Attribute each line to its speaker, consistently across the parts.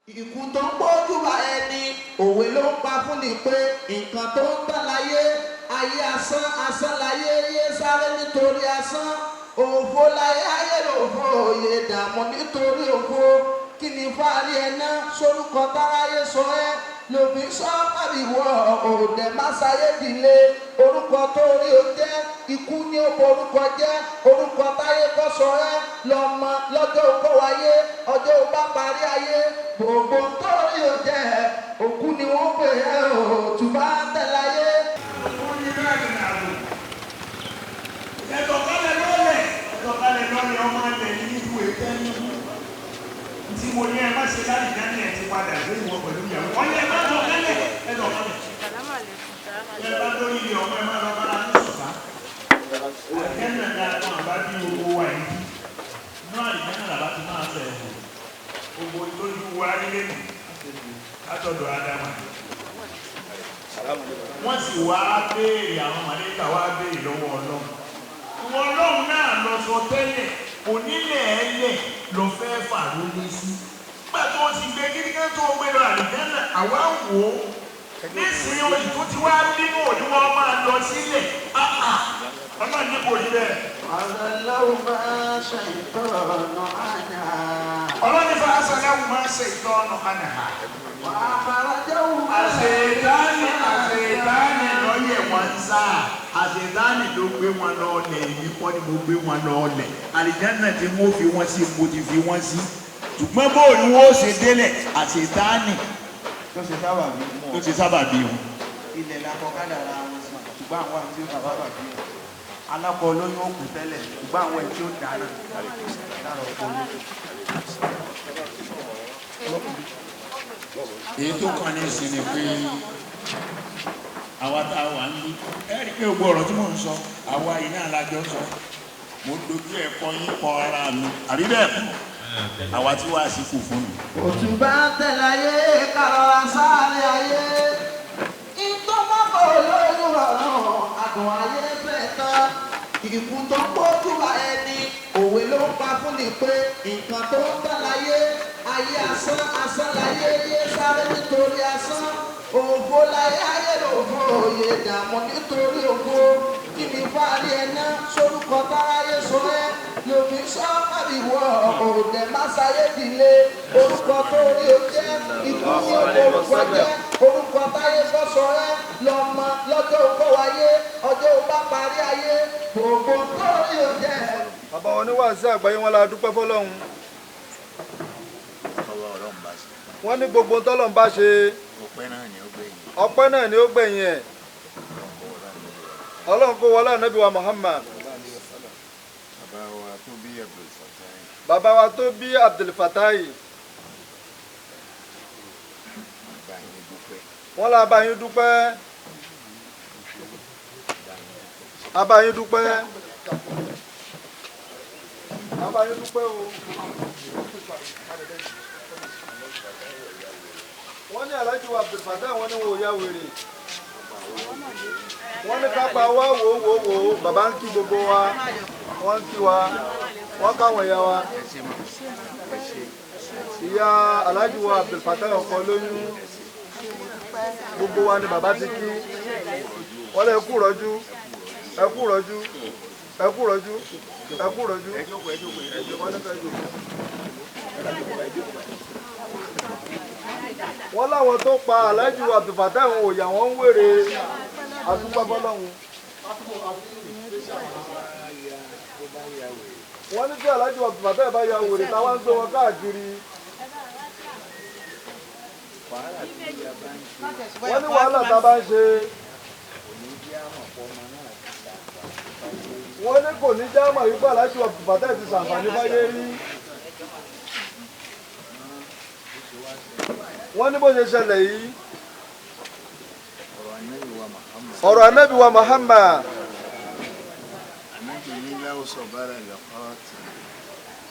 Speaker 1: Ikú tó ń gbójú bá ẹni òwe ló ń pa fún ni pé nǹkan tó ń tán láyé ayé asán asán láyé yé sáré nítorí asán òfò láyé ayé lòfò òye dààmú nítorí òfò kí ni fáàrí ẹná sórúkọ táráyé sọ ẹ́ lòbí sọ àbíwọ òde másáyé dìlé orúkọ tó rí o jẹ́ ikú ní ó borúkọ jẹ́ orúkọ táyé kọ́ sọ ẹ́ lọ́mọ lọ́jọ́ òkú wáyé ọjọ́ òbá parí ayé gbogbo tó rí o jẹ́ òkú ni wọ́n pè é òtúbá tẹ̀láyé.
Speaker 2: ẹ̀dọ̀kálẹ̀ lọ́lẹ̀ ọmọ ilẹ̀ ní ìlú ètẹ́ nínú tí mo ní ẹ má ṣe láti dání ẹ̀ ti padà gbé ìwọ̀n pẹ̀lú ìyàwó wọ́n ní ẹ má dọ̀kálẹ̀ ẹ̀dọ̀kálẹ̀ ẹ bá lórí ilé ọmọ ẹ má lọ bára ní ṣùgbọ́n àjẹ́nà dáadọ́ àbá bí owó wa yìí inú àjẹ́nà làbá ti máa fẹ́ gbogbo lójú wa nílé nì látọ̀dọ̀ Ádámà wọ́n sì wá béèrè àwọn màlẹ́kà wá béèrè lọ́wọ́ Ọlọ́run ìwọ Ọlọ́run náà lọ sọ tẹ́lẹ̀ onílẹ̀ ẹlẹ̀ lọ fẹ́ fàró lé sí nígbà tó o ti gbé kíríkẹ́ tó o gbé lọ àlùjánnà àwa wò ó nísìnyí oṣù tó ti wá nínú òní wọn máa lọ sílẹ̀ ọmọ ní kò rí bẹ́ẹ̀.
Speaker 1: Àṣàláwù máa ṣe ìtọ́nà àná.
Speaker 2: Ọlọ́ni fa àṣàláwù máa ṣe ìtọ́nà àná. Àṣetáni lọ́yẹ̀ wọn sá. Àṣetáni ló gbé wọn lọ́ọ̀lẹ̀ èyí kọ́ ni mo gbé wọn lọ́ọ̀lẹ̀. Àlìjánnà tí mo fi wọ́n sí mo ti fi wọ́n sí. Ṣùgbọ́n bó ni wọ́n ṣe délẹ̀ àṣetáni tó ṣe sábà bí wọn.
Speaker 3: Ilẹ̀ la kọ kádàrá wọn sí ṣùgbọ́n àwọn àti ó sábà bí wọn. Alákọ olóyún ó kù tẹ́lẹ̀ ṣùgbọ́n àwọn ẹ̀ tí ó dáná dára ọkọ olóyún.
Speaker 2: Èyí tó kàn ní ìsìn ni pé àwa tá a wà ń lú ẹ rí pé gbogbo ọ̀rọ̀ tí mò ń sọ àwa yìí náà lájọ sọ mo dojú ẹ̀kọ́ yín kọ ara mi àbí bẹ́ẹ̀ kọ́ àwa tí wàá sí kù fún mi.
Speaker 1: Òtúbá tẹ̀láyé kárọ̀rà sáré ayé ìtọ́mọ́kọ̀ olóyún ọ̀rọ̀ àdùn ayé fẹ́ tán ìkú tó gbójú bá ẹni òwe ló ń pa fún ni pé nǹkan tó ń tán láyé ayé asán asán láyé yé sáré nítorí asán òfò láyé ayé lòfò òye dààmú nítorí òfò kí ni fáàrí ẹná sórúkọ táráyé sọ ẹ́ lòmí sọ àbíwọ òde másáyé dìlé orúkọ tó rí o jẹ́ ikú ní orúkọ jẹ́ orúkọ táyé kọ́ sọ ẹ́ lọ́mọ lọ́jọ́ òkú wáyé ọjọ́ òbá parí ayé gbogbo tó rí o jẹ́.
Speaker 4: Bàbá wọn oníwàásí àgbáyé wọn la dúpẹ́ fọ́lọ́run. Wọ́n ní gbogbo tọ́lọ́run bá ṣe ọpẹ́ náà ni ó gbẹ̀yìn ẹ̀. Ọlọ́run kó wọlé ànábì wa Muhammad. Bàbá wa tó bí Abdul Fatai. Wọ́n la bá yín dúpẹ́. A bá yín dúpẹ́. A bá yín dúpẹ́ o. Wọ́n ní Alhaji wa Abdul Fatai wọ́n ní wo ya wèrè. Wọ́n ní kápá wá wò bàbá ń kí gbogbo wa wọ́n ń kí wa wọ́n káwọn ìyá wa. Ìyá Alhaji wa Abdul Fatai ọkọ lóyún gbogbo wa ni bàbá ti kí wọ́n lè kú rọ́jú ẹ kú rọ́jú ẹ kú rọ́jú ẹ kú rọ́jú wọ́n láwọn tó pa Alhaji wa Abdul Fatai àwọn òyà wọn ń wèrè àdúgbò bọ́lọ́hún. Wọ́n ní tí Alhaji wa Abdul Fatai bá ya wèrè táwọn ń gbé wọn káàkiri. Wọ́n ní wàhálà tá a bá ń ṣe. Wọ́n ní kò ní jáàmà wípé Alhaji wa Abdul Fatai ti ṣàǹfààní báyé rí. Wọ́n ní bó ṣe ṣẹlẹ̀ yìí. Ọ̀rọ̀ Ànábì wa Muhammad.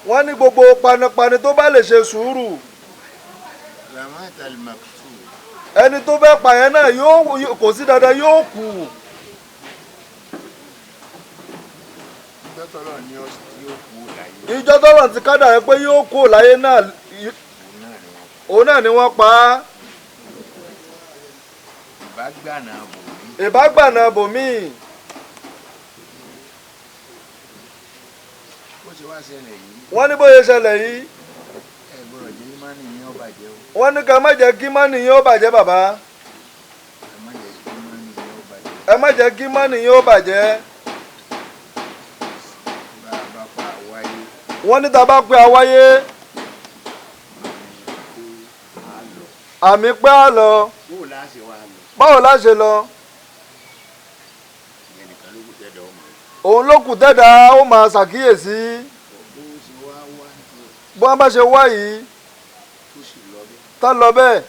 Speaker 4: Wọ́n ní gbogbo panipani tó bá lè ṣe sùúrù. Ẹni tó fẹ́ pààyàn náà kò sí dandan yóò kú. Ìjọ tọ́lọ̀ ti kádàrá pé yóò kú láyé náà òun náà ni wọ́n pa á. ìbágbàna bòmíì. wọ́n ní bóyá ṣẹlẹ̀ yìí. wọ́n ní ká má jẹ́ kí mánì yín ó bàjẹ́ bàbá. ẹ má jẹ́ kí mánì yín ó bàjẹ́. wọ́n ní tá a bá pé àwáyé. àmì pé á lọ. báwo la ṣe lọ. òun ló kù tẹ́dà ó máa ṣàkíyèsí. bó wọ́n bá ṣe wá yìí. tá lọ bẹ́ẹ̀.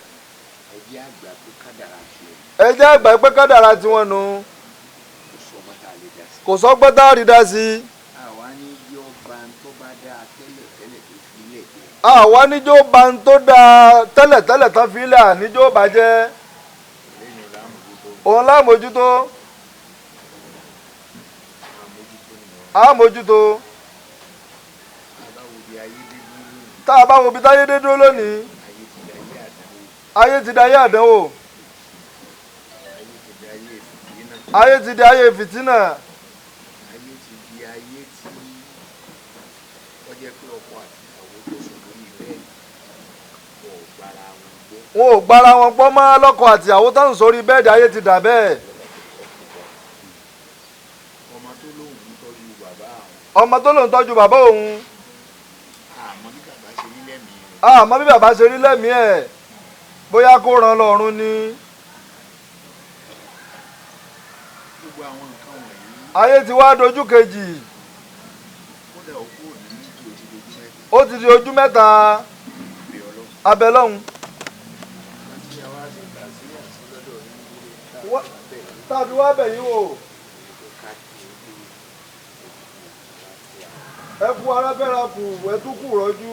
Speaker 4: ẹ jẹ́ àgbà pé kádàrá tiwọn nù. kò sọ́gbọ́n tá a rí dá sí. àwa níjó ba ń tó dáa tẹ́lẹ̀tẹ́lẹ̀ tán fi lẹ̀ níjó bàjẹ́. òun lámójútó. àmójútó. tá a bá wo ibi táyé dé dúró lónìí. ayé ti di ayé àdánwò. ayé ti di ayé fìtínà. wọn ò gbára wọn gbọ́ mọ́ lọ́kọ àtìyàwó táwọn sórí bẹ́ẹ̀dì ayé ti dà bẹ́ẹ̀. ọmọ tó lòun tọ́jú bàbá òun. àmọ́ bí bàbá ṣe rí lẹ́mìí ẹ̀ bóyá kó ràn lọ́rùn ni. ayé ti wá dojú kejì. ó ti di ojú mẹ́ta. abẹ́lọ́hún. tàbí wá bẹ̀yìn wò. ẹ kú arábẹ́ra kù ẹ tún kù rọ́jú.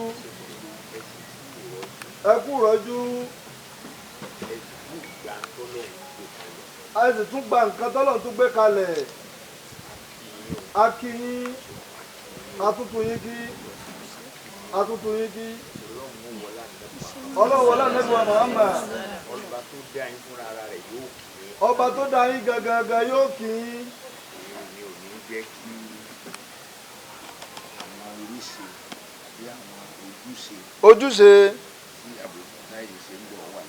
Speaker 4: ẹ kú rọ́jú. a sì tún gba nǹkan tọ́lọ̀ tún gbé kalẹ̀. a kí yín. atútù yín kí. atútù yín kí. ọlọ́run wọlé ànábì wa Muhammad. ọba tó dá yín gangan yóò kí yín. ojúṣe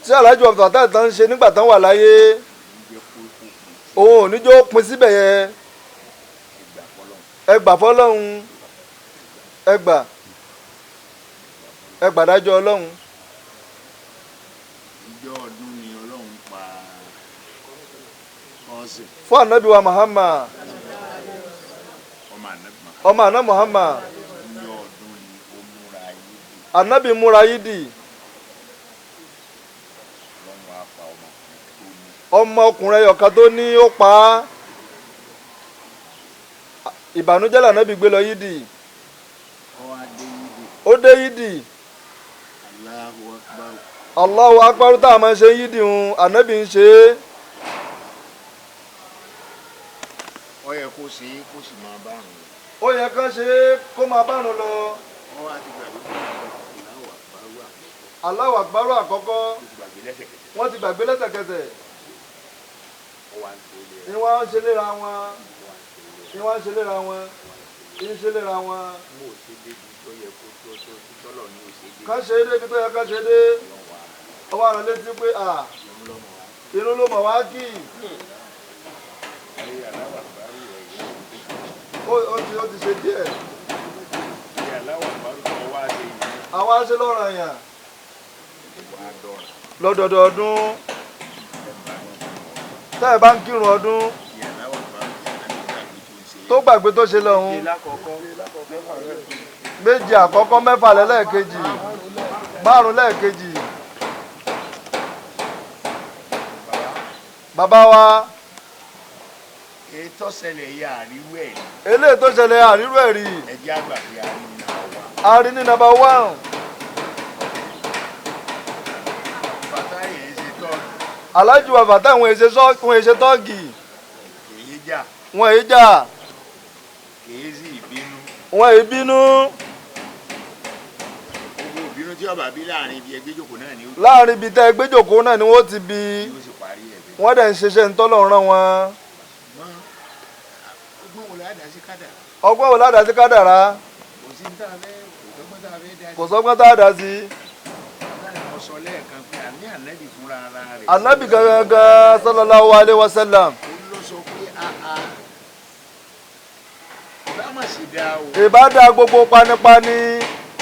Speaker 4: tí Alhaji wa Fatai tán ń ṣe nígbà tán wà láyé òun ò ní jó pin síbẹ̀ yẹn. ẹ gbà fọ́lọ́hun. ẹ gbà dájọ́ ọlọ́run. fún ànábì wa Muhammad. ọmọ àná Muhammad. ànábì múra yídì. ọmọ ọkùnrin ẹyọkan tó ní ó pa á. ìbànújẹ́ lànábì gbé lọ yídì. ó dé yídì. Allahu akbar tá a máa ṣe yídì ń ànábì ń ṣe é.
Speaker 5: ó yẹ kó ṣe é kó sì máa bá àrùn lọ.
Speaker 4: ó yẹ kán ṣe é kó máa bá àrùn lọ.
Speaker 5: wọ́n wá ti gbàgbé
Speaker 4: Allahu akbar àkọ́kọ́. wọ́n ti gbàgbé lẹ́sẹ̀kẹsẹ̀. ni wọ́n ń ṣe léra wọn. ni wọ́n ń ṣe léra wọn. ni ń ṣe léra wọn. kán ṣe é débi tó yẹ kán ṣe dé. ọwọ́ àrùn létí pé irun ló mọ̀ wá kì í. ó ti ṣe díẹ̀. àwa ṣe lọ́rọ̀ yàn. lọ́dọọdún tá ẹ bá ń kírun ọdún tó gbàgbé tó ṣe lọ́hún. méjì àkọ́kọ́ mẹ́fà lẹ́lẹ́ẹ̀kejì márùn lẹ́ẹ̀kejì. bàbá wa.
Speaker 5: ètò ṣẹlẹ̀ yà àríwú ẹ̀ rí.
Speaker 4: eléyìí tó ṣẹlẹ̀ àríwú ẹ̀ rí.
Speaker 5: ẹjẹ́ àgbà pé
Speaker 4: a rí ní number 1.
Speaker 5: Fatai yẹn ṣe tọ́ọ̀gì.
Speaker 4: Alhaji wa Fatai wọn èṣe tọ́ọ̀gì.
Speaker 5: kèé jà.
Speaker 4: wọn èé jà.
Speaker 5: kèé sì bínú.
Speaker 4: wọn èé bínú.
Speaker 5: gbogbo ìbínú tí tí ọba bí láàrin ibi ẹgbẹ́ ìjòkó náà ni ó
Speaker 4: láàrin ibi tẹ́ ẹgbẹ́ ìjòkó náà ni wọ́n ti bí
Speaker 5: yóò sì parí ẹ̀ bẹ́ẹ̀.
Speaker 4: wọ́n dẹ̀ ń ṣiṣẹ́ ntọ́lọ́run rán wọn.
Speaker 5: ọgbọ́n wo la dá sí kádà
Speaker 4: ọgbọ́n wo ládàá sí kádàrá
Speaker 5: kò sí ní tá a fẹ́ kò sọ́gbọ́n tá a fẹ́ dá sí.
Speaker 4: kò sọ́gbọ́n tá a dá sí.
Speaker 5: mo sọ lẹ́ẹ̀kan pé àní ànábì fúnra ara rẹ̀.
Speaker 4: ànábì gangan sallallahu alaihi wasallam
Speaker 5: ó ló sọ pé bá má sì dá o
Speaker 4: ìbádá gbogbo panipani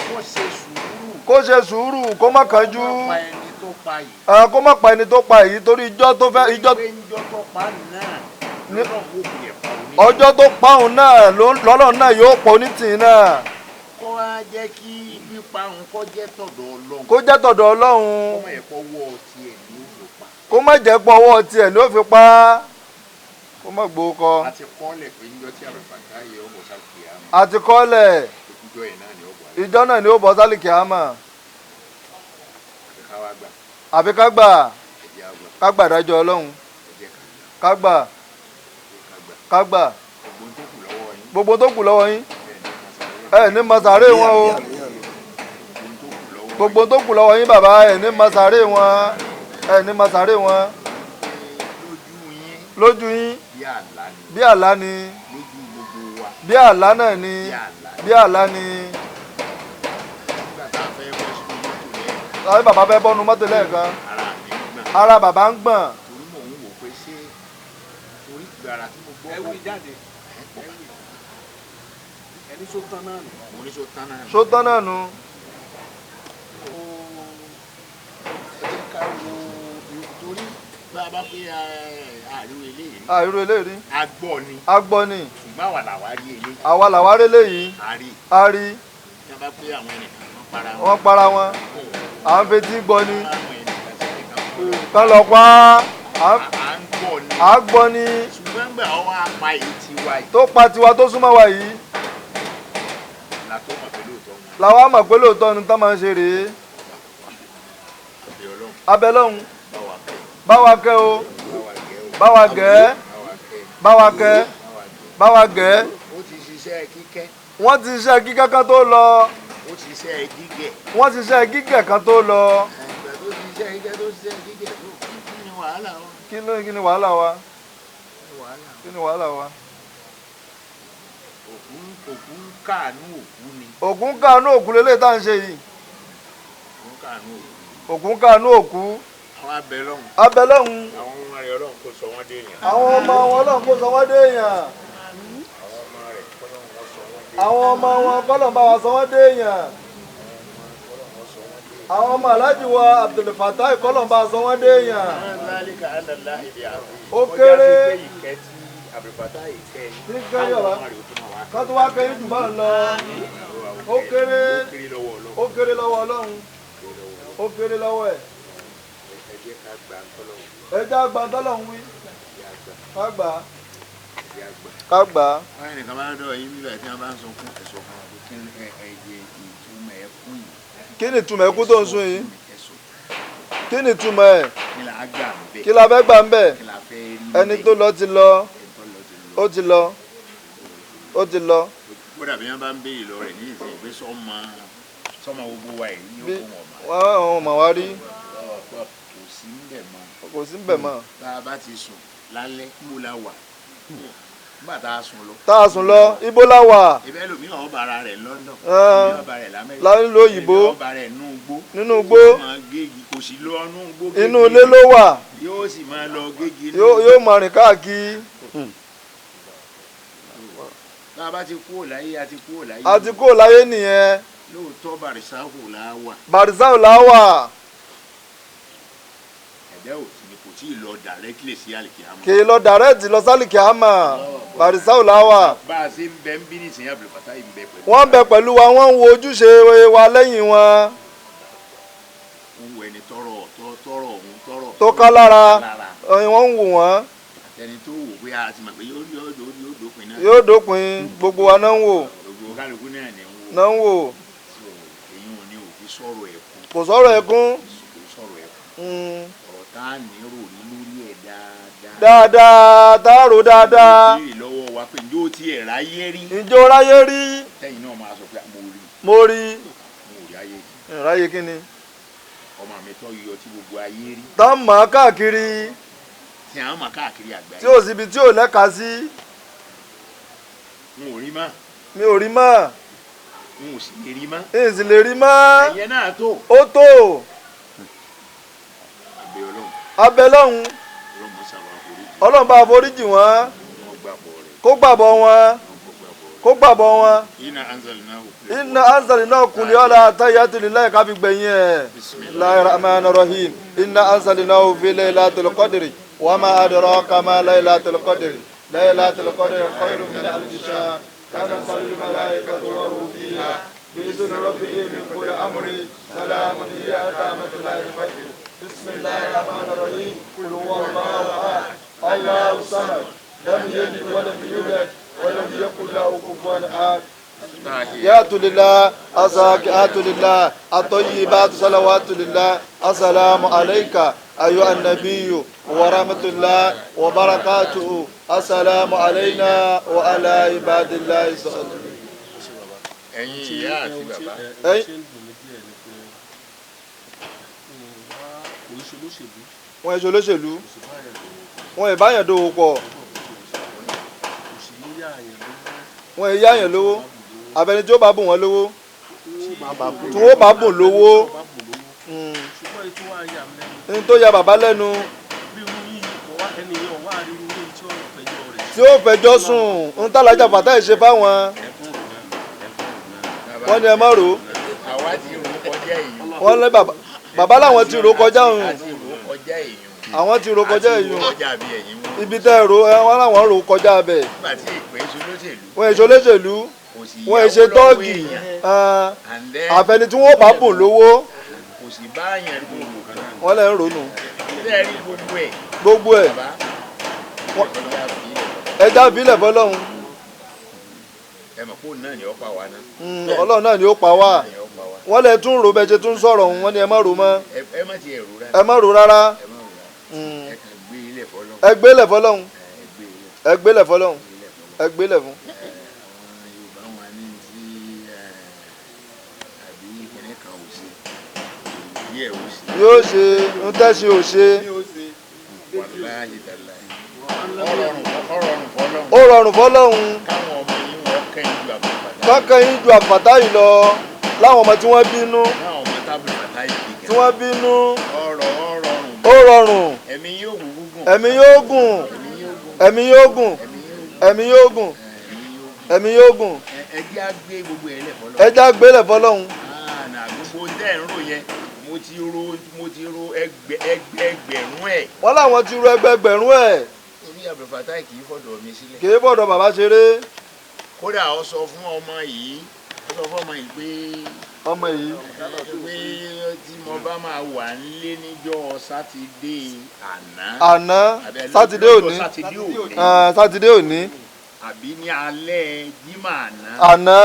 Speaker 5: kó ṣe sùúrù
Speaker 4: kó ṣe sùúrù kó má kánjú
Speaker 5: pa ẹni tó pa yìí.
Speaker 4: kó má pa ẹni tó pa èyí torí ijọ́ tó fẹ́ ijọ́
Speaker 5: pé ńjọ́ tó pa náà lọ́nà kó kulẹ̀ pa òní.
Speaker 4: ọjọ́ tó pa òun náà lọ́lọ́run náà yóò pọ̀ onítìín náà
Speaker 5: kó wá jẹ́ kí pípa òun kó jẹ́ tọ̀dọ̀ Ọlọ́run.
Speaker 4: kó jẹ́ tọ̀dọ̀
Speaker 5: kó
Speaker 4: Ọlọ́run
Speaker 5: má yẹ kó wọ́ tiẹ̀ ní òfò pa.
Speaker 4: kó má jẹ́ pọ̀ ọwọ́ tiẹ̀ ló fi pa kó má gbowó kọ.
Speaker 5: a ti kọ́lẹ̀ pé ńjọ́ tí àrùfàtà yẹ ọmọ sàkíyà
Speaker 4: àti kọ́lẹ̀
Speaker 5: ìjọ yẹn náà ni ó bọ̀
Speaker 4: ìjọ náà ni ó bọ́ sálì kìámà
Speaker 5: ká wá gbà
Speaker 4: àbí ká gbà
Speaker 5: ẹ̀jẹ̀ àgbà
Speaker 4: ká gbà dájọ́ Ọlọ́run
Speaker 5: ẹ̀jẹ̀
Speaker 4: ká gbà ká gbà
Speaker 5: gbogbo tó kù lọ́wọ́ yín
Speaker 4: ẹ ní masàárè wọn o gbogbo tó kù lọ́wọ́ yín bàbá ẹ ní masàárè wọn ẹ ní masàárè wọn lójú yín bí àlá ni
Speaker 5: lójú gbogbo wa
Speaker 4: bí àlá náà ni bí àlá ni
Speaker 5: nígbà tá a fẹ́ bọ́ sínú mọ́tò lẹ́yìn
Speaker 4: láti bàbá fẹ́ bọ́nu mọ́tò lẹ́ẹ̀kan
Speaker 5: ara mi gbà
Speaker 4: ara bàbá ń gbọ̀n
Speaker 5: torí mò ń wò pé ṣé orí gbàrà tí mo gbọ́
Speaker 3: ẹ wí jáde ẹni tó tán náà nù.
Speaker 5: mo ní so tán náà
Speaker 4: ṣó tán náà nu
Speaker 5: ẹ jẹ́ ká wo torí bá a bá pé àríwé eléyìí
Speaker 4: àìrò eléyìí
Speaker 5: agbọ́ ni
Speaker 4: agbọ́ ni
Speaker 5: ṣùgbọ́n àwa làwa rí eléyìí
Speaker 4: àwa làwárí eléyìí
Speaker 5: àrí
Speaker 4: a rí
Speaker 5: tí a bá pé àwọn ẹnìkan wọ́n para
Speaker 4: wọ́n para wọn à ń fetí gbọ́ ni
Speaker 5: àwọn ẹnìkan sí ẹnìkan kọ́
Speaker 4: kán lọ pa
Speaker 5: à ń gbọ́ ni
Speaker 4: à gbọ́ ni
Speaker 5: ṣùgbọ́n gbà ọ wá pa èyí ti wá yìí
Speaker 4: tó pa tiwa tó súnmọ́ wa yìí
Speaker 5: la tó mọ̀ pé lóòótọ́ wọn
Speaker 4: làwa mọ̀ pé lóòótọ́ ni tán máa ń ṣe rèé
Speaker 5: ọ̀bẹ ọlọ́run
Speaker 4: abẹ́lọ́hún
Speaker 5: bá wa kẹ́
Speaker 4: bá wa kẹ́ o
Speaker 5: bá wa gẹ́
Speaker 4: bá wa gẹ́
Speaker 5: bá wa kẹ́
Speaker 4: bá wa gẹ́
Speaker 5: ó ti ṣiṣẹ́ kíkẹ́
Speaker 4: wọ́n ti ṣiṣẹ́ kíkẹ́ kan tó lọ
Speaker 5: ó ti ṣiṣẹ́ gígẹ̀
Speaker 4: wọ́n ti ṣiṣẹ́ gígẹ̀ kan tó lọ
Speaker 5: ìgbà tó ṣiṣẹ́ gígẹ̀ tó ṣiṣẹ́ gígẹ̀ tó kí ni wàhálà wọn
Speaker 4: kí ni wàhálà wa
Speaker 5: wàhálà
Speaker 4: kí ni wàhálà wa.
Speaker 5: òkú ń káàánú òkú ni
Speaker 4: òkú ń káàánú òkú lélẹ̀ tá à ń ṣe yìí
Speaker 5: òkú ń káàánú òkú
Speaker 4: òkú ń káàánú òkú
Speaker 5: àwọn abẹ lọ́hùn
Speaker 4: abẹ́lọ́hún
Speaker 5: àwọn ọmọ rẹ̀ ọlọ́run kò sọ wọ́n dé èèyàn
Speaker 4: àwọn ọmọ wọn Ọlọ́run kó sọ wọ́n dé èèyàn
Speaker 5: àwọn ọmọ rẹ̀ kọ́lọ́run wọ́n sọ wọ́n dé
Speaker 4: àwọn ọmọ wọn kọ́lọ̀ bá wa sọ wọ́n dé èèyàn àwọn ọmọ aláàjì wa Abdul Fatai kọ́lọ̀ bá wa sọ wọ́n dé èèyàn
Speaker 5: láríkà àlàlá èdè àrùn
Speaker 4: ó kéré
Speaker 5: ìkẹ́ tí àbùrùbátà ìkẹ́ yìí
Speaker 4: tí kẹ́ yọ̀rọ̀ ká tó wá kẹ́yìn jù bá ń lọ ó kéré ó kéré lọ́wọ́ Ọlọ́run ó kéré lọ́wọ́ ẹ̀
Speaker 5: ẹ jẹ́ ká gbà ń tọ́lọ́run
Speaker 4: ẹjẹ́ àgbà tọ́lọ́run wí ká gbà á
Speaker 5: ìyá gbà.
Speaker 4: ká gbà á.
Speaker 5: wọ́n yẹn nìkan bá ń dọ̀ yín nígbà tí wọ́n bá ń sọ fún ẹ̀sọ́ fún wa pé kí ẹ̀yẹ ìtumọ̀ ẹ̀kún yìí.
Speaker 4: kí ni ìtumọ̀ ẹ̀kú tó ń sún yìí
Speaker 5: ẹ̀sọ́
Speaker 4: kí ni ìtumọ̀ ẹ̀
Speaker 5: kí la á gbà ń bẹ̀
Speaker 4: kí la fẹ́ gbà ń bẹ̀
Speaker 5: kí la fẹ́ rí
Speaker 4: ẹni tó lọ ti lọ ó ti lọ ó ti lọ.
Speaker 5: kódà bí wọ́n bá ń béèrè lọ rẹ̀ ní ìsìn ìgbé sọ́mọ gbogbo wa yìí ní
Speaker 4: bí
Speaker 5: òkú wọn mọ́.
Speaker 4: wọ́n àwọn ọmọ wa rí
Speaker 5: kò sí ń bẹ̀ mọ́.
Speaker 4: kò sí ń bẹ̀ mọ́.
Speaker 5: tá a bá ti sùn lálẹ́ kúrò la wà nígbà tá a sùn lọ.
Speaker 4: tá a sùn lọ ibo la wà.
Speaker 5: ibẹ̀ lómi ọ̀ bara rẹ̀ London
Speaker 4: Ah.
Speaker 5: ibẹ̀ ọba rẹ̀ lamẹ́ríkà
Speaker 4: láńlò òyìnbó
Speaker 5: ibẹ̀ ọba rẹ̀ nínú igbó
Speaker 4: nínú igbó
Speaker 5: máa gégi kò sí lọ inú igbó
Speaker 4: inú ilé ló wà
Speaker 5: yóò sì máa lọ gégi inú
Speaker 4: yóò máa rìn káàkiri.
Speaker 5: bá a bá ti kúrò láyé a ti kúrò láyé
Speaker 4: a ti kó láyé nìyẹn
Speaker 5: lóòótọ́ bàrìsáhù la wà
Speaker 4: bàrìsáù la wà
Speaker 5: ẹ̀dá ò sì ni kò tí ì lọ directly sí àlìkìyámà.
Speaker 4: kì í lọ dàrẹ́ẹ̀tì lọ sálìkì àmà bàrìsáù la wà.
Speaker 5: bá a ṣe ń bẹ ń bí nìsín Abdul Fatai ń bẹ pẹ̀lú.
Speaker 4: wọ́n bẹ pẹ̀lú wa wọ́n ń wo ojúṣe wa lẹ́yìn wọn
Speaker 5: ń wo ẹni tọrọ òun tọrọ
Speaker 4: tó ká lára wọ́n ń wò wọ́n
Speaker 5: ẹni tó wò pé a ti mọ̀ pé yóò dópin náà.
Speaker 4: yóò dópin gbogbo wa náà ń wò
Speaker 5: gbogbo kálukú náà ni ń wò.
Speaker 4: náà ń wò
Speaker 5: So, èyí ò ní òfin sọ̀rọ̀ ẹ̀kún.
Speaker 4: kò sọ̀rọ̀ ẹkún
Speaker 5: kò sọ̀rọ̀ ẹ̀kún. ọ̀rọ̀ tá a ní rò ní lórí ẹ̀ dáadáa.
Speaker 4: dáadáa tá a rò dáadáa
Speaker 5: béèrè lọ́wọ́ wa pé ǹjẹ́ ó ti ẹ̀ ráyé rí.
Speaker 4: ìjọ ráyé rí
Speaker 5: tẹ́yìn náà máa sọ pé mo rí
Speaker 4: mo rí
Speaker 5: mo rí ayé rí.
Speaker 4: ráyè kí ni.
Speaker 2: ọmọ mi tó yọ tí gbogbo ayé rí.
Speaker 4: tá a mọ̀ káàkiri.
Speaker 2: tí a mọ̀ káàkiri àgbáyé.
Speaker 4: tí ò síbi tí ò lẹ́ka sí.
Speaker 2: n ò rí mọ́.
Speaker 4: mi ò rí mọ́.
Speaker 2: n ò sì lè rí mọ́.
Speaker 4: n sì lè rí mọ́.
Speaker 2: ẹ̀yẹ náà tó.
Speaker 4: ó tó.
Speaker 2: abẹ́
Speaker 4: lọ́hùn. ọlọ́run bá foríjì wọ́n. kó gbàbọ̀ wọn. kó gbàbọ̀ wọn. inna anzalnahu kulli ala tayyatu lillahi ká fi gbẹ̀yìn ẹ̀. bismillahir rahmanir rahim. inna anzalnahu fi laylatil qadri wa ma adraka ma laylatul qadri. laylatul qadri khayrun min alfi shahr. تنزل الملائكة والروح فيها بإذن ربهم من كل أمر سلام هي حتى مطلع الفجر بسم الله الرحمن الرحيم قل هو الله أحد الله الصمد لم يلد ولم يولد ولم يكن له كفوا أحد تحيات لله الزاكيات لله الطيبات صلوات لله السلام عليك أيها النبي ورحمة الله وبركاته السلام علينا وعلى عباد الله الصالحين.
Speaker 2: ẹ̀yin ìyá àti bàbá.
Speaker 4: wọ́n èso olóṣèlú wọ́n ìbáyàn dòwò pọ̀ wọ́n èyí àyàn lówó abẹni tí ó bá bùn wọ́n lówó tí wọ́n bá bùn lówó ní tó ya bàbá lẹ́nu tí ó fẹjọ́ sùn ń tàlájà Fatai ṣe fáwọn wọ́n ní ẹ má rò wọ́n lé bàbá làwọn ti rò kọjá òun àwọn ti rò kọjá èyí ibi tẹ́ ẹ rò wọ́n làwọn rò kọjá bẹ̀ wọ́n èso olóṣèlú wọ́n èso tọ́ọ̀gì àfẹni tí wọ́n bá bùn lówó wọ́n lẹ́ ń ronú gbogbo ẹ̀ ẹja bílẹ̀ fọlọ́hún ọlọ́run náà ni ó pa wá wọ́n lẹ tún rò bẹ́ẹ̀ ṣe tún sọ̀rọ̀ wọ́n ní ẹ má rò mọ́ ẹ má rò rárá ẹ gbélẹ̀ fọlọ́hún ẹ gbélẹ̀ fọlọ́hún ẹ gbélẹ̀ fún. yóò ṣe ń tẹ́sí ò ṣe. ó rọrùn fọlọ́hún kankan yín ju Fatai lọ láwọn ọmọ tí wọ́n bínú ó rọrùn ẹ̀mí yóò gùn ẹ̀mí yóò gùn ẹ̀mí yóò gùn ẹ̀mí yóò gùn ẹjẹ́ àgbélẹ̀ fọlọ́hún.
Speaker 2: gbogbo tẹ́ ń rò yẹn mo ti ro ẹgbẹ̀rún ẹ̀.
Speaker 4: wọ́n láwọn ti ro ẹgbẹ̀rún ẹ̀.
Speaker 2: orí Abdul Fatai kì í fọ̀dọ̀ mi sílẹ̀.
Speaker 4: kì í fọ̀dọ̀ bàbá ṣeré.
Speaker 2: kódà ó sọ fún ọmọ yìí pé
Speaker 4: ọmọ yìí
Speaker 2: pé tí mo bá máa wà nílé níjọ́ sátidé
Speaker 4: sátidé òní sátidé òní
Speaker 2: àbí ní alẹ́ jímọ̀
Speaker 4: àná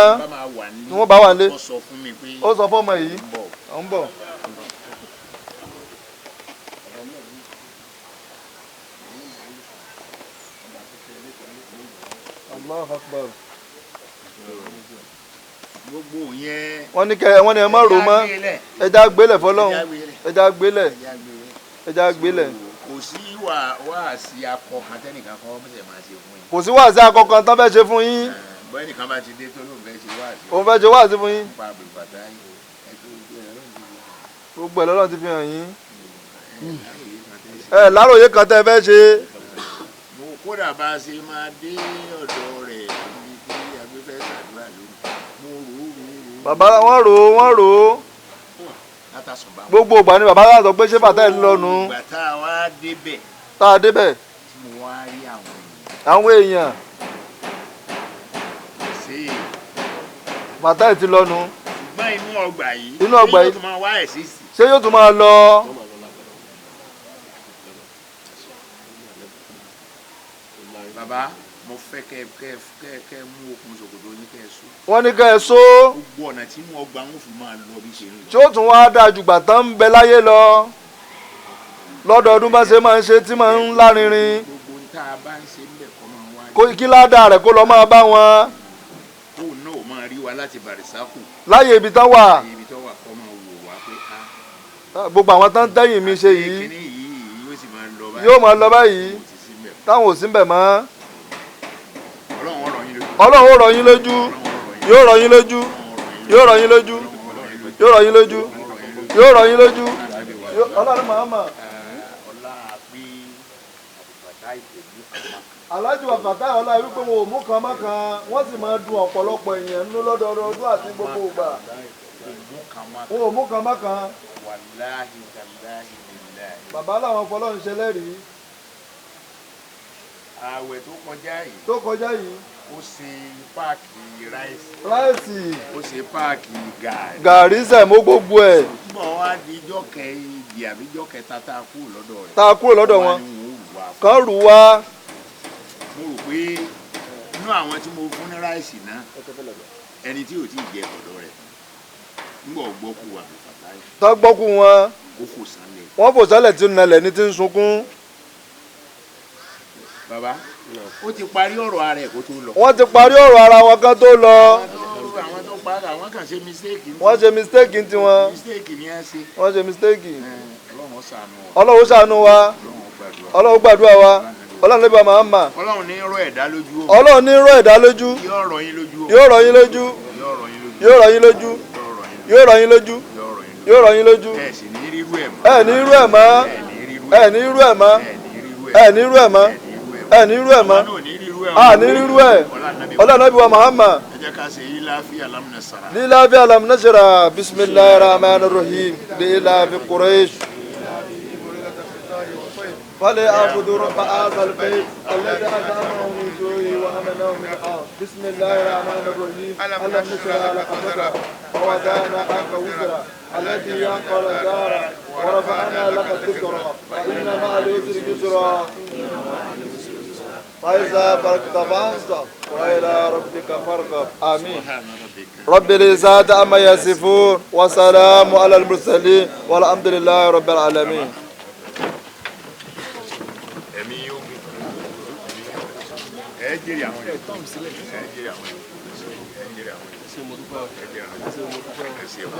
Speaker 4: ni wọ́n bá wà nílé
Speaker 2: ó sọ fún mi pé
Speaker 4: ó sọ fún ọmọ yìí ó ń bọ̀. Allahu Akbar.
Speaker 2: gbogbo yẹn.
Speaker 4: wọ́n ní ẹ má rò mọ́ ẹja gbélẹ̀ fọlọ́hún ẹja gbélẹ̀.
Speaker 2: kò sí wàásì akọ kan tẹ́nìkan kan bẹ́sẹ̀ máa ṣe fún yín.
Speaker 4: kò sí wàásì akọ kan tán fẹ́ ṣe fún yín.
Speaker 2: bọ́ẹ̀ nìkan bá ti dé tó lóun fẹ́ ṣe wàásì.
Speaker 4: òun fẹ́ ṣe wàásì fún yín.
Speaker 2: gbogbo
Speaker 4: ẹ̀ lọ́lọ́run ti fi hàn yín. ẹ láròyé kan tẹ́ fẹ́ ṣe.
Speaker 2: kódà bá a ṣe máa dé ọ̀dọ̀ rẹ̀ níbi tí agbẹ́fẹ́ ṣàdúrà lónìí mo rò ó.
Speaker 4: bàbá wọ́n rò ó. gbogbo ìgbà ni bàbá yà sọ pé ṣé Fatai lọ́nu.
Speaker 2: ìgbà tá a wá débẹ̀.
Speaker 4: tí
Speaker 2: mo wá rí
Speaker 4: àwọn èèyàn. Fatai ti lọ́nu.
Speaker 2: ṣùgbọ́n inú ọgbà yìí.
Speaker 4: yóò
Speaker 2: tún máa wá ẹ̀ sí.
Speaker 4: ṣé yóò tún máa lọ.
Speaker 2: bàbá mo fẹ́ kẹ́ mú okùn ṣòkòtò yín kẹ́ ẹ so.
Speaker 4: wọ́n ní kẹ́ ẹ so.
Speaker 2: gbogbo ọ̀nà tí mo gbà ń fi máa lọ bí ṣe ń lọ.
Speaker 4: tí ó tún wá dáa jù gbà tán ń bẹ láyé lọ lọ́dọọdún bá ṣe máa ń ṣe tí máa ń lárinrin.
Speaker 2: gbogbo tá a bá ń ṣe ń bẹ̀ kọ́ máa wá.
Speaker 4: kí ládàá rẹ̀ kó lọ máa bá wọn.
Speaker 2: kóun náà ò máa rí wa láti Bàrìsákù.
Speaker 4: láyé ibi tán wà.
Speaker 2: ibi tán wà kọ́ máa wò wá.
Speaker 4: gbogbo àwọn tán tẹ́yìn mi ṣe yìí
Speaker 2: kíní yìí yóò sì máa lọ báyìí.
Speaker 4: yóò máa lọ báyìí
Speaker 2: kò sì sí mbẹ̀.
Speaker 4: táwọn ò sí ń bẹ̀ mọ́.
Speaker 2: Ọlọ́run ó rọ̀ yín lójú.
Speaker 4: Ọlọ́run ó rọ̀ yín lójú yóò rọ̀ yín lójú yóò rọ̀ yín lójú yóò rọ̀ yín lójú yóò rọ̀ yín lójú Ọlọ́run Muhammad. Alhaji wa Fatai ọlá wípé wọn ò mú kan mọ́ kan wọ́n sì máa dun ọ̀pọ̀lọpọ̀ èèyàn nínú lọ́dọọdún àti gbogbo ìgbà. Wọn ò mú kan mọ́ kan. Bàbá làwọn fọlọ́ ń ṣe lẹ́rìí.
Speaker 2: Ààwẹ̀ tó kọjá yìí.
Speaker 4: Tó kọjá yìí.
Speaker 2: Ó ṣe páàkì ráìsì.
Speaker 4: Ráìsì.
Speaker 2: Ó ṣe páàkì gàrí.
Speaker 4: Gàrí sẹ̀mó gbogbo ẹ̀.
Speaker 2: Bọ̀ wá di ijọ́ kejì àbí ijọ́ kẹta tá a kúrò lọ́dọ̀ rẹ̀.
Speaker 4: Tá a kúrò lọ́dọ̀ wọn. Kàn rù wá.
Speaker 2: Mo rò pé inú àwọn tí mo fún ní ráìsì náà ẹni tí ò tí ì jẹ ọ̀dọ̀ rẹ̀ nígbà ọgbọ́kù wà ní Fatai.
Speaker 4: Tá gbọ́kù wọn.
Speaker 2: Ó fò sálẹ̀.
Speaker 4: Wọ́n fò sálẹ̀ tí ń nalẹ̀ ní ti ń sunkún.
Speaker 2: Bàbá ó ti parí ọ̀rọ̀ ara ẹ̀ kó tó lọ.
Speaker 4: Wọ́n ti parí ọ̀rọ̀ ara wọn kan tó lọ.
Speaker 2: Àwọn tó parí àwọn kan ṣe mistake.
Speaker 4: Wọ́n ṣe mistake ti wọn.
Speaker 2: Mistake ni ẹ ṣe.
Speaker 4: Wọ́n ṣe mistake.
Speaker 2: Ọlọ́run ṣàánú wa.
Speaker 4: Ọlọ́run ṣàánú wa. Ọlọ́run gbàdúrà wa. Ọlọ́run lè bá Muhammad.
Speaker 2: Ọlọ́run ní rọ̀ ẹ̀dá lójú.
Speaker 4: Ọlọ́run ní rọ̀ ẹ̀dá lójú.
Speaker 2: Yóò rọ̀ yín lójú.
Speaker 4: Yóò rọ̀ yín lójú. Yóò rọ̀ yín lójú. Yóò rọ̀ yín lójú. Yóò rọ̀ yín lójú.
Speaker 2: Ẹ sì ní rírú ẹ̀ mọ́.
Speaker 4: Ẹ ní rírú ẹ̀ mọ́. Ẹ ní rírú ẹ̀ mọ́. Ẹ ní rírú ẹ̀ mọ́. Ẹ ní rírú ẹ̀ mọ́. A ní rírú ẹ̀. Ọlọ́run Ànábì wa Muhammad.
Speaker 2: Ẹ jẹ́ ká ṣe líláfi alámúnasara.
Speaker 4: Líláfi alámúnasara. Bismillahir rahmanir rahim. Líláfi Quraysh. فليعبدوا رب هذا البيت الذي أطعمهم من جوع وآمنهم من خوف. بسم الله الرحمن الرحيم. ألم نشرح لك صدرك ووضعنا عنك وزرك التي أنقض ظهرك ورفعنا لك ذكرك فإن مع العسر يسرا فإذا فرغت فانصب وإلى ربك فارغب. آمين. رب العزة عما يصفون وسلام على المرسلين والحمد لله رب العالمين.
Speaker 2: Ẹ jèrè àwọn yẹn. Ẹ jèrè àwọn yẹn. Ẹ jèrè àwọn yẹn. Ṣé mo dúpẹ́? Ẹ jèrè àwọn yẹn. Ẹ ṣe o.